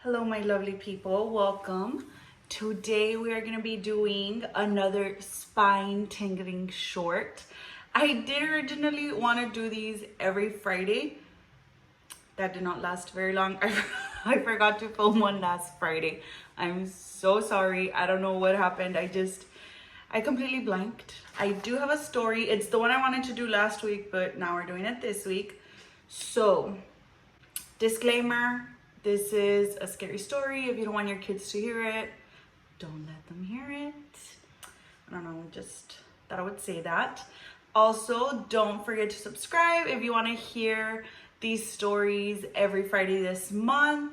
Hello, my lovely people. Welcome. Today we are going to be doing another spine tingling short. I did originally want to do these every Friday. That did not last very long. I forgot to film one last Friday. I'm so sorry. I don't know what happened. I completely blanked. I do have a story. It's the one I wanted to do last week, but now we're doing it this week. So, disclaimer, this is a scary story. If you don't want your kids to hear it, don't let them hear it. I don't know, just thought I would say that. Also, don't forget to subscribe if you want to hear these stories every Friday this month,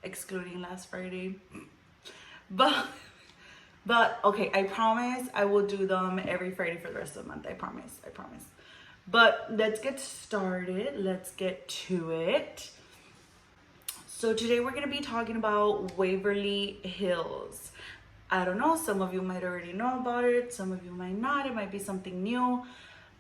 excluding last Friday. But okay, I promise I will do them every Friday for the rest of the month. I promise. But let's get started. Let's get to it. So today we're going to be talking about Waverly Hills. I don't know, some of you might already know about it, some of you might not. It might be something new.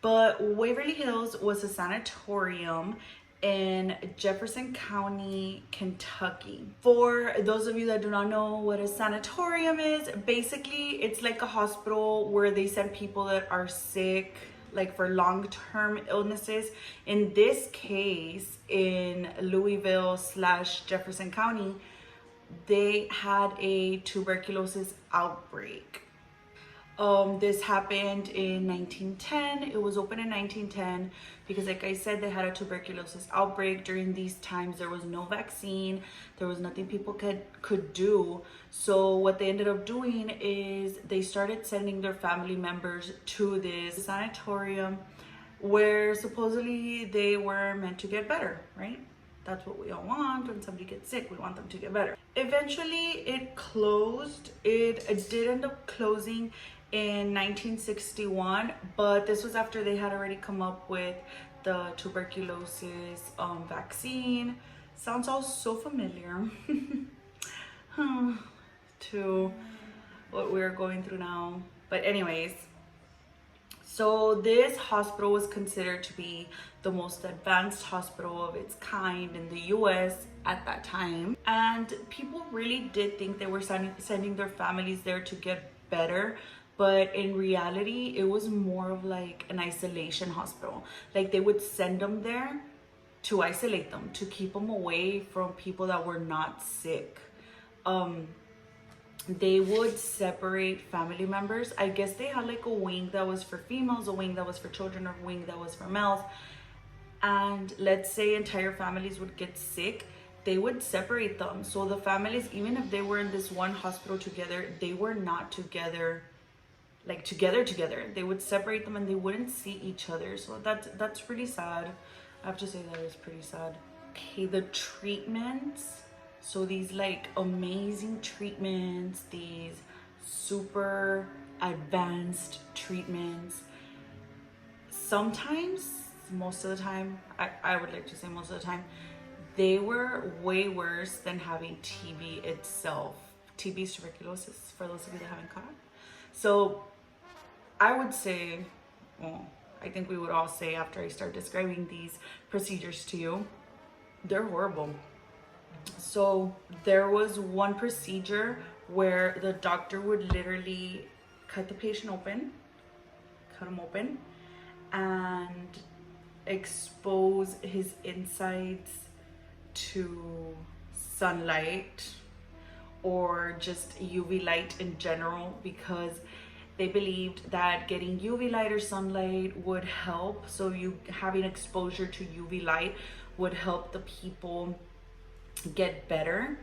But Waverly Hills was a sanatorium in Jefferson County, Kentucky. For those of you that do not know what a sanatorium is, basically it's like a hospital where they send people that are sick, like for long-term illnesses. In this case, in Louisville / Jefferson County, they had a tuberculosis outbreak. This happened in 1910. It was open in 1910 because, like I said, they had a tuberculosis outbreak. During these times, there was no vaccine. There was nothing people could do. So what they ended up doing is they started sending their family members to this sanatorium where supposedly they were meant to get better, right? That's what we all want. When somebody gets sick, we want them to get better. Eventually, it closed. It did end up closing in 1961, but this was after they had already come up with the tuberculosis vaccine. Sounds all so familiar to what we're going through now. But anyways, so this hospital was considered to be the most advanced hospital of its kind in the US at that time. And people really did think they were sending their families there to get better. But in reality, it was more of like an isolation hospital. Like they would send them there to isolate them, to keep them away from people that were not sick. They would separate family members. I guess they had like a wing that was for females, a wing that was for children, a wing that was for males. And let's say entire families would get sick, they would separate them. So the families, even if they were in this one hospital together, they were not together, like together. They would separate them and they wouldn't see each other. So that's pretty sad. I have to say that is pretty sad. Okay, the treatments. So these like amazing treatments, these super advanced treatments. Sometimes, most of the time, I would like to say most of the time, they were way worse than having TB itself. TB is tuberculosis, for those of you that haven't caught on. So I would say, well, I think we would all say after I start describing these procedures to you, they're horrible. So there was one procedure where the doctor would literally cut the patient open, cut him open, and expose his insides to sunlight or just UV light in general, because they believed that getting UV light or sunlight would help. So you having exposure to UV light would help the people get better.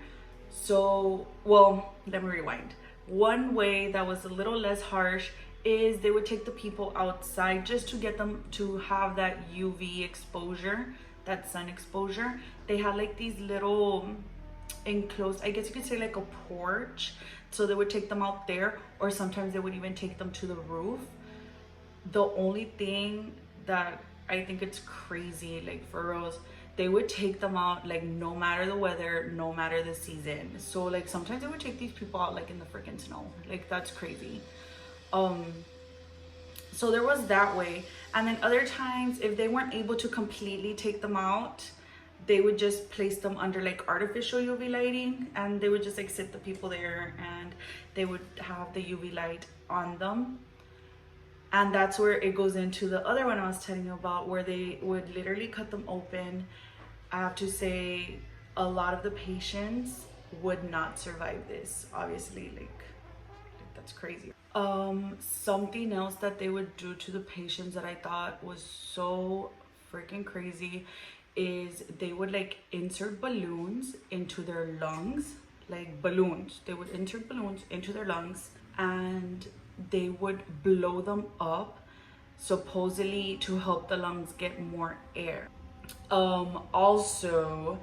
So, well, let me rewind. One way that was a little less harsh is they would take the people outside just to get them to have that UV exposure, that sun exposure. They had like these little enclosed, I guess you could say like a porch. So they would take them out there, or sometimes they would even take them to the roof. The only thing that I think it's crazy, like for reals, they would take them out like no matter the weather, no matter the season. So like sometimes they would take these people out like in the freaking snow. Like that's crazy. So there was that way. And then other times, if they weren't able to completely take them out, they would just place them under like artificial UV lighting, and they would just like sit the people there, and they would have the UV light on them. And that's where it goes into the other one I was telling you about, where they would literally cut them open. I have to say, a lot of the patients would not survive this, obviously. Like that's crazy. Something else that they would do to the patients that I thought was so freaking crazy is they would like insert balloons into their lungs, like balloons. They would insert balloons into their lungs, and they would blow them up, supposedly to help the lungs get more air. Also,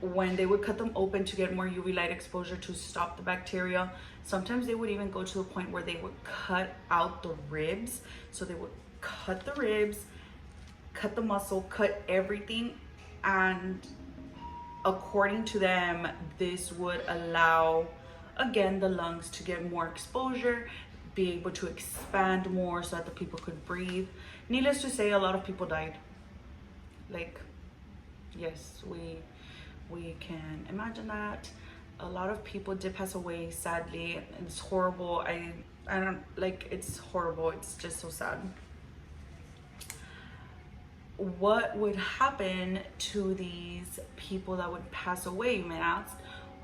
when they would cut them open to get more UV light exposure to stop the bacteria, sometimes they would even go to the point where they would cut out the ribs. So they would cut the ribs, cut the muscle, cut everything, and according to them, this would allow, again, the lungs to get more exposure, be able to expand more so that the people could breathe. Needless to say, a lot of people died. Like, yes, we can imagine that. A lot of people did pass away, sadly. It's horrible. I don't like, it's horrible. It's just so sad. What would happen to these people that would pass away, you may ask?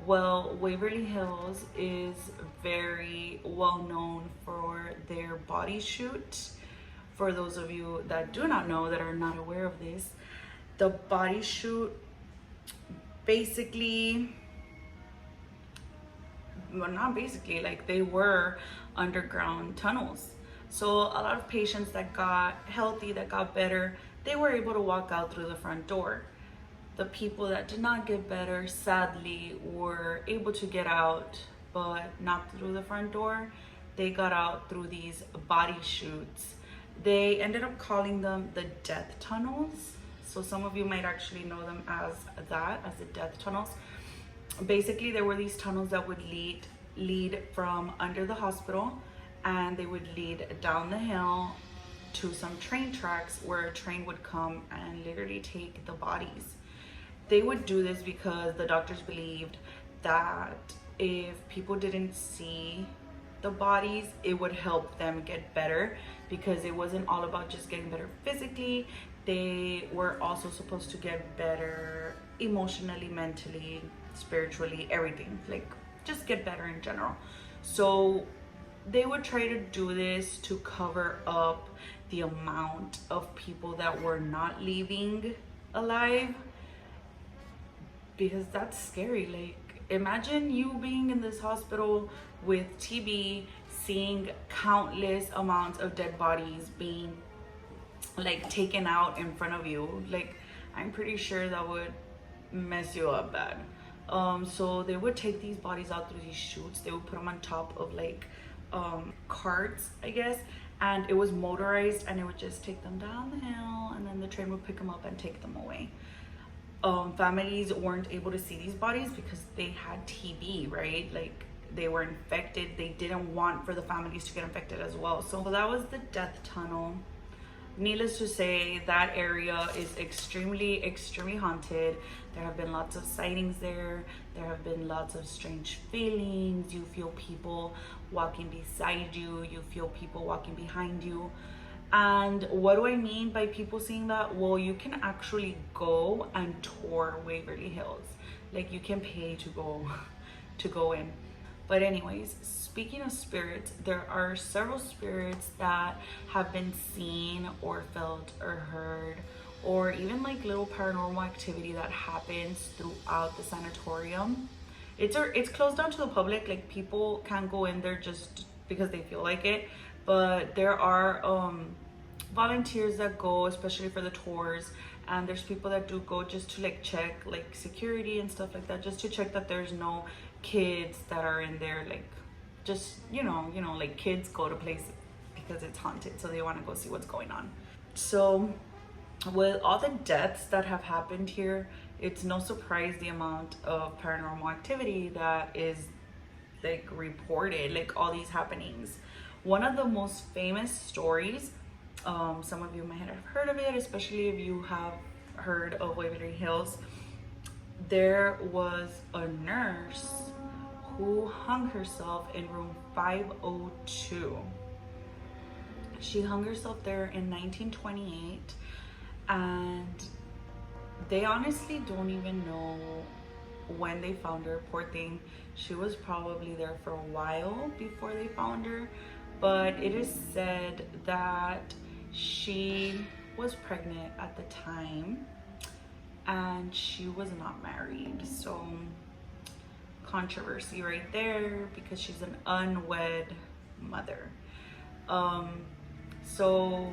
Well, Waverly Hills is very well known for their body shoot. For those of you that do not know, that are not aware of this, the body shoot basically, well, not basically, like they were underground tunnels. So a lot of patients that got healthy, that got better, they were able to walk out through the front door. The people that did not get better, sadly, were able to get out, but not through the front door. They got out through these body chutes. They ended up calling them the death tunnels. So some of you might actually know them as that, as the death tunnels. Basically, there were these tunnels that would lead from under the hospital, and they would lead down the hill to some train tracks where a train would come and literally take the bodies. They would do this because the doctors believed that if people didn't see the bodies, it would help them get better, because it wasn't all about just getting better physically. They were also supposed to get better emotionally, mentally, spiritually, everything, like just get better in general. So they would try to do this to cover up the amount of people that were not leaving alive, because that's scary. Like, imagine you being in this hospital with TB, seeing countless amounts of dead bodies being like taken out in front of you. Like, I'm pretty sure that would mess you up bad. So they would take these bodies out through these chutes. They would put them on top of like carts, I guess, and it was motorized, and it would just take them down the hill, and then the train would pick them up and take them away. Families weren't able to see these bodies because they had TB, right? Like, they were infected. They didn't want for the families to get infected as well. So that was the death tunnel. Needless to say, that area is extremely haunted. There have been lots of sightings there. There have been lots of strange feelings. You feel people walking beside you. You feel people walking behind you. And what do I mean by people seeing that? Well, you can actually go and tour Waverly Hills. Like, you can pay to go in. But anyways, speaking of spirits, there are several spirits that have been seen or felt or heard, or even like little paranormal activity that happens throughout the sanatorium. It's closed down to the public. Like, people can't go in there just because they feel like it, but there are volunteers that go, especially for the tours, and there's people that do go just to like check like security and stuff like that, just to check that there's no kids that are in there. Like, just you know like, kids go to places because it's haunted, so they want to go see what's going on. So with all the deaths that have happened here, it's no surprise the amount of paranormal activity that is like reported, like all these happenings. One of the most famous stories, some of you might have heard of it, especially if you have heard of Waverly Hills, there was a nurse who hung herself in room 502. She hung herself there in 1928, and they honestly don't even know when they found her. Poor thing, she was probably there for a while before they found her, but it is said that she was pregnant at the time and she was not married. So controversy right there, because she's an unwed mother. So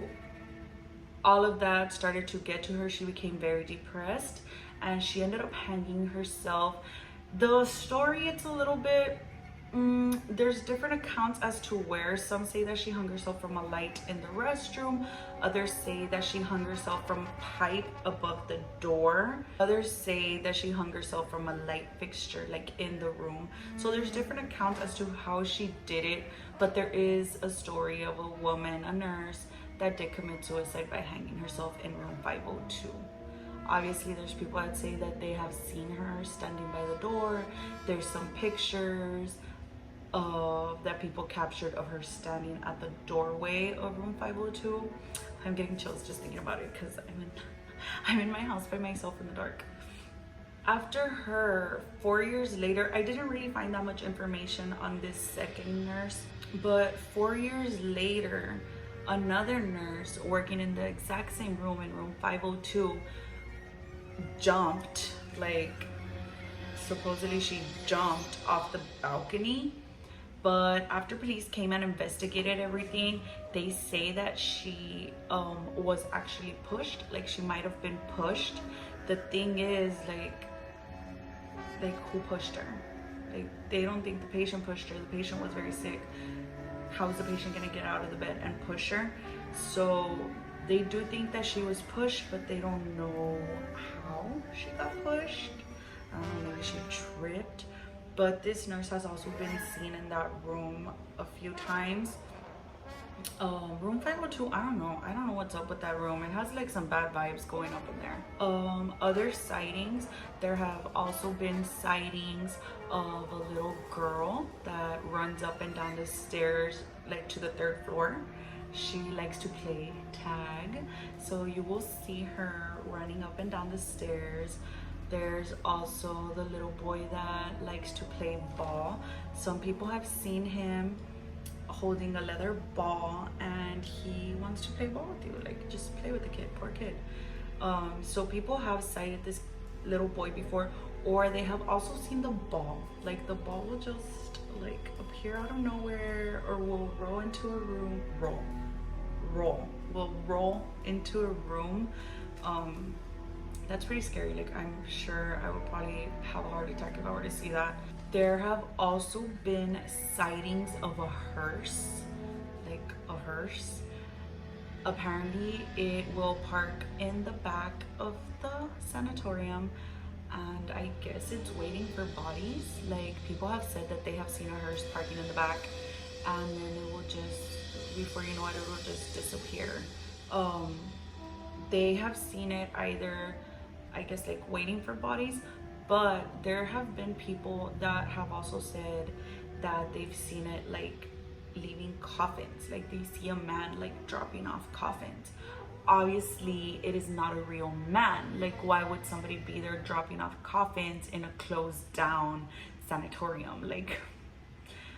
all of that started to get to her. She became very depressed and she ended up hanging herself. The story, it's a little bit, there's different accounts as to where. Some say that she hung herself from a light in the restroom. Others say that she hung herself from a pipe above the door. Others say that she hung herself from a light fixture, like in the room. So there's different accounts as to how she did it, but there is a story of a woman, a nurse, that did commit suicide by hanging herself in room 502. Obviously, there's people that say that they have seen her standing by the door. There's some pictures that people captured of her standing at the doorway of room 502. I'm getting chills just thinking about it because I'm in my house by myself in the dark. After her, 4 years later, I didn't really find that much information on this second nurse, but 4 years later, another nurse working in the exact same room, in room 502, jumped, like supposedly she jumped off the balcony. But after police came and investigated everything, they say that she was actually pushed. Like, she might have been pushed. The thing is, like who pushed her? Like, they don't think the patient pushed her. The patient was very sick. How is the patient gonna get out of the bed and push her? So they do think that she was pushed, but they don't know how she got pushed. I don't know, maybe she tripped. But this nurse has also been seen in that room a few times. Room 502, I don't know what's up with that room. It has like some bad vibes going up in there. Other sightings, there have also been sightings of a little girl that runs up and down the stairs, like to the 3rd floor. She likes to play tag, so you will see her running up and down the stairs. There's also the little boy that likes to play ball. Some people have seen him holding a leather ball and he wants to play ball with you, like just play with the kid, poor kid. So people have sighted this little boy before, or they have also seen the ball. Like, the ball will just like appear out of nowhere, or will roll into a room, will roll into a room. That's pretty scary. Like, I'm sure I would probably have a heart attack if I were to see that. There have also been sightings of a hearse, like a hearse. Apparently it will park in the back of the sanatorium, and I guess it's waiting for bodies. Like, people have said that they have seen a hearse parking in the back, and then it will just, before you know it, it will just disappear. They have seen it either, I guess, like waiting for bodies, but there have been people that have also said that they've seen it like leaving coffins. Like, they see a man like dropping off coffins. Obviously it is not a real man. Like, why would somebody be there dropping off coffins in a closed down sanatorium? Like,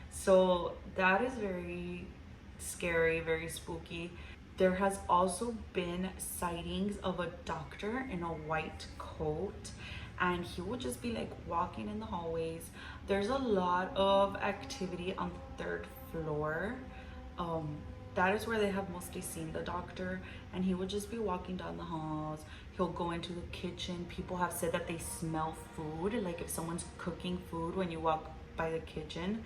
so that is very scary, very spooky. There has also been sightings of a doctor in a white coat, and he will just be like walking in the hallways. There's a lot of activity on the 3rd floor. That is where they have mostly seen the doctor, and he would just be walking down the halls. He'll go into the kitchen. People have said that they smell food, like if someone's cooking food when you walk by the kitchen.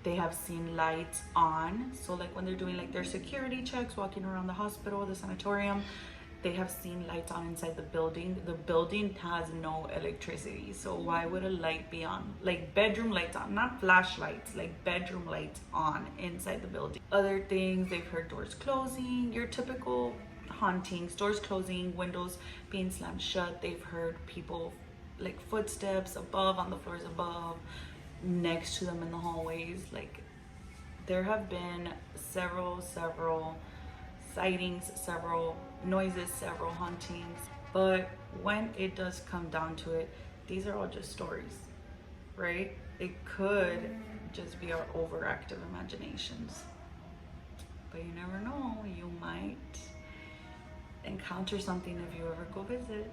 They have seen lights on, so like when they're doing like their security checks, walking around the hospital, the sanatorium, they have seen lights on inside the building. The building has no electricity, so why would a light be on? Like, bedroom lights on, not flashlights, like bedroom lights on inside the building. Other things, they've heard doors closing, your typical hauntings, doors closing, windows being slammed shut. They've heard people like footsteps above, on the floors above, next to them in the hallways. Like there have been several sightings, several noises, several hauntings. But when it does come down to it, these are all just stories, right? It could just be our overactive imaginations. But you never know, you might encounter something if you ever go visit.